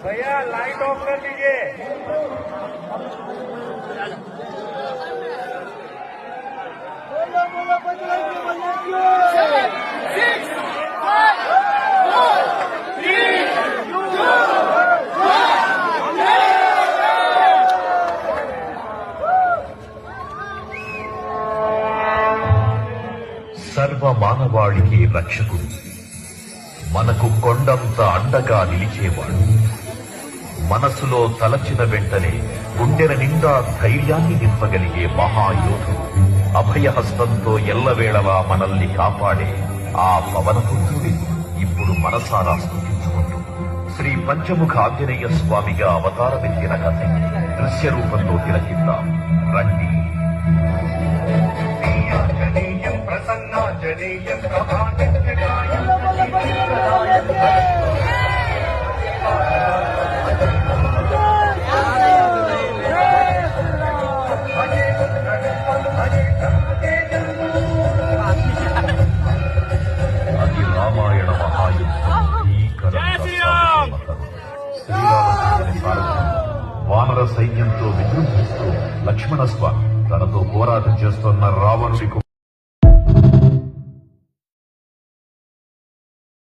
भैया light of कर दीजिए। సర్వ మానవాళికి రక్షకుడు, మనకు కొండంత అండగా నిలిచేవాడు, మనసులో తలచిన వెంటనే గుండెల నిండా ధైర్యాన్ని నింపగలిగే మహాయోధుడు, అభయహస్తంతో ఎల్లవేళలా మనల్ని కాపాడే ఆ పవనపుత్రుడి ఇప్పుడు మనసారా స్తుతించుకుంటూ శ్రీ పంచముఖ ఆంజనేయ స్వామిగా అవతారమెత్తిన కథ దృశ్య రూపంలో తిలకిద్దాం రండి. అది రామాయణ మహాయుద్ధం. శ్రీరామచంద్రుని సారథ్యం వానర సైన్యంతో విజృంభిస్తూ లక్ష్మణ స్వామి తనతో పోరాటం చేస్తున్న రావణుడి